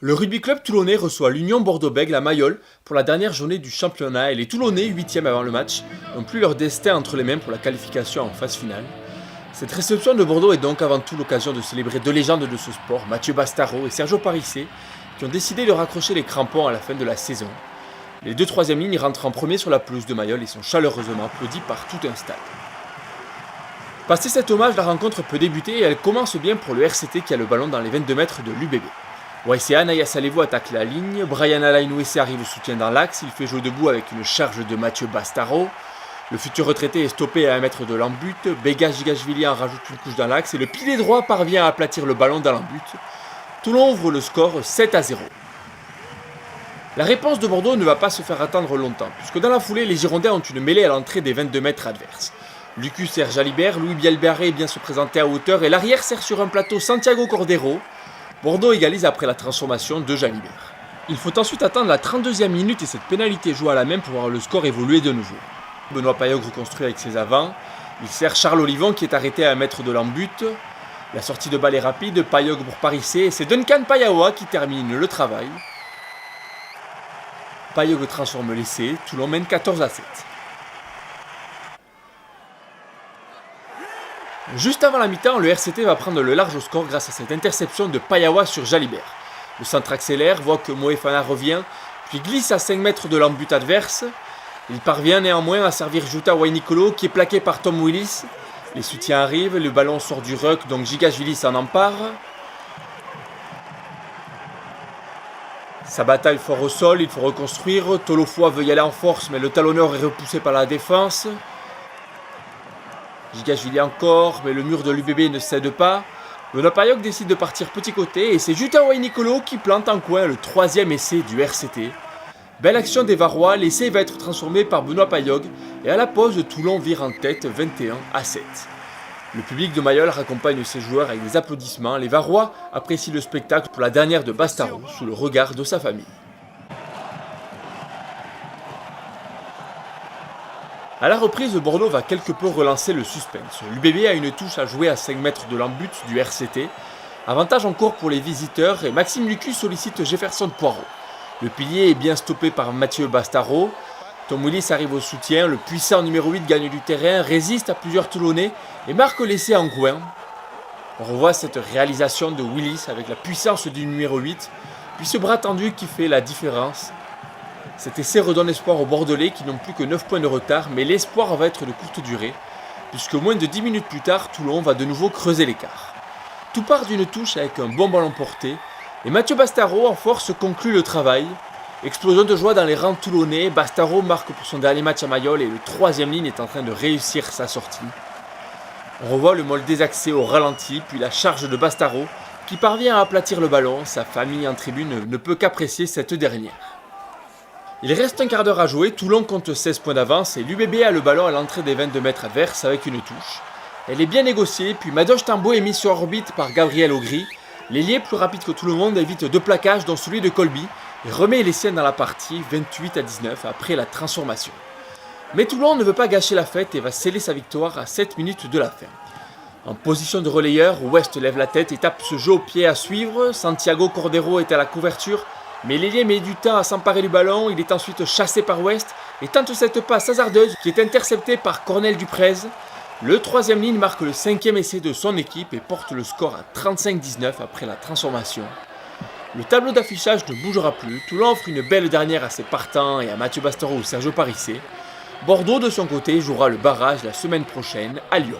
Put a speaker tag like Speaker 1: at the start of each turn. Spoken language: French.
Speaker 1: Le rugby club toulonnais reçoit l'Union Bordeaux-Bègles à Mayol pour la dernière journée du championnat et les Toulonnais, 8e avant le match, n'ont plus leur destin entre les mains pour la qualification en phase finale. Cette réception de Bordeaux est donc avant tout l'occasion de célébrer deux légendes de ce sport, Mathieu Bastaro et Sergio Parissé, qui ont décidé de raccrocher les crampons à la fin de la saison. Les deux troisième lignes rentrent en premier sur la pelouse de Mayol et sont chaleureusement applaudis par tout un stade. Passé cet hommage, la rencontre peut débuter et elle commence bien pour le RCT qui a le ballon dans les 22 mètres de l'UBB. YCA Naya Salevo attaque la ligne, Brian Alain-Ouessé arrive au soutien dans l'axe, il fait jeu debout avec une charge de Mathieu Bastaro. Le futur retraité est stoppé à 1 mètre de l'embut, Bega Gigashvili en rajoute une couche dans l'axe et le pilier droit parvient à aplatir le ballon dans l'embut. Toulon ouvre le score 7-0. La réponse de Bordeaux ne va pas se faire attendre longtemps, puisque dans la foulée, les Girondins ont une mêlée à l'entrée des 22 mètres adverses. Lucas sert Jalibert, Louis Bielbarré vient se présenter à hauteur et l'arrière sert sur un plateau Santiago Cordero. Bordeaux égalise après la transformation de Jalibert. Il faut ensuite attendre la 32e minute et cette pénalité jouée à la main pour voir le score évoluer de nouveau. Benoît Payog reconstruit avec ses avants. Il sert Charles Olivon qui est arrêté à 1 mètre de l'embut. La sortie de balle est rapide, Payog pour Parissé et c'est Duncan Payawa qui termine le travail. Payog transforme l'essai, Toulon mène 14-7. Juste avant la mi-temps, le RCT va prendre le large au score grâce à cette interception de Payawa sur Jalibert. Le centre accélère, voit que Moefana revient, puis glisse à 5 mètres de l'embut adverse. Il parvient néanmoins à servir Juta Wainikolo qui est plaqué par Tom Willis. Les soutiens arrivent, le ballon sort du ruck, donc Gigashvili s'en empare. Sa bataille fort au sol, il faut reconstruire. Tolofoa veut y aller en force, mais le talonneur est repoussé par la défense. Gigashvili encore, mais le mur de l'UBB ne cède pas. Benoît Payog décide de partir petit côté et c'est Juta Wainikolo qui plante en coin le 3e essai du RCT. Belle action des Varois, l'essai va être transformé par Benoît Payog et à la pause, Toulon vire en tête 21-7. Le public de Mayol raccompagne ses joueurs avec des applaudissements. Les Varois apprécient le spectacle pour la dernière de Bastaro sous le regard de sa famille. A la reprise, Bordeaux va quelque peu relancer le suspense. L'UBB a une touche à jouer à 5 mètres de l'embut du RCT. Avantage en cours pour les visiteurs et Maxime Lucas sollicite Jefferson Poirot. Le pilier est bien stoppé par Mathieu Bastaro. Tom Willis arrive au soutien, le puissant numéro 8 gagne du terrain, résiste à plusieurs Toulonnais et marque l'essai en coin. On revoit cette réalisation de Willis avec la puissance du numéro 8, puis ce bras tendu qui fait la différence. Cet essai redonne espoir aux Bordelais qui n'ont plus que 9 points de retard, mais l'espoir va être de courte durée, puisque moins de 10 minutes plus tard, Toulon va de nouveau creuser l'écart. Tout part d'une touche avec un bon ballon porté, et Mathieu Bastaro en force conclut le travail. Explosion de joie dans les rangs toulonnais, Bastaro marque pour son dernier match à Mayol et le 3e ligne est en train de réussir sa sortie. On revoit le Molles désaxé au ralenti, puis la charge de Bastaro qui parvient à aplatir le ballon, sa famille en tribune ne peut qu'apprécier cette dernière. Il reste un quart d'heure à jouer, Toulon compte 16 points d'avance et l'UBB a le ballon à l'entrée des 22 mètres adverses avec une touche. Elle est bien négociée, puis Madoche Tambo est mis sur orbite par Gabriel Augry. L'ailier, plus rapide que tout le monde, évite 2 plaquages dont celui de Colby et remet les siens dans la partie 28-19 après la transformation. Mais Toulon ne veut pas gâcher la fête et va sceller sa victoire à 7 minutes de la fin. En position de relayeur, West lève la tête et tape ce jeu au pied à suivre. Santiago Cordero est à la couverture, mais l'ailier met du temps à s'emparer du ballon. Il est ensuite chassé par West et tente cette passe hasardeuse qui est interceptée par Cornel Duprez. Le 3e ligne marque le 5e essai de son équipe et porte le score à 35-19 après la transformation. Le tableau d'affichage ne bougera plus, Toulon offre une belle dernière à ses partants et à Mathieu Bastaro ou Sergio Parissé. Bordeaux de son côté jouera le barrage la semaine prochaine à Lyon.